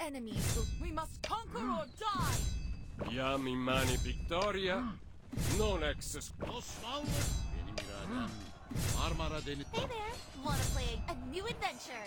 enemies. We must conquer or die. Yam imani victoria, non ex. Osmanlı. Benim iradem Marmara Denizi. Hey there. Want to play a new adventure?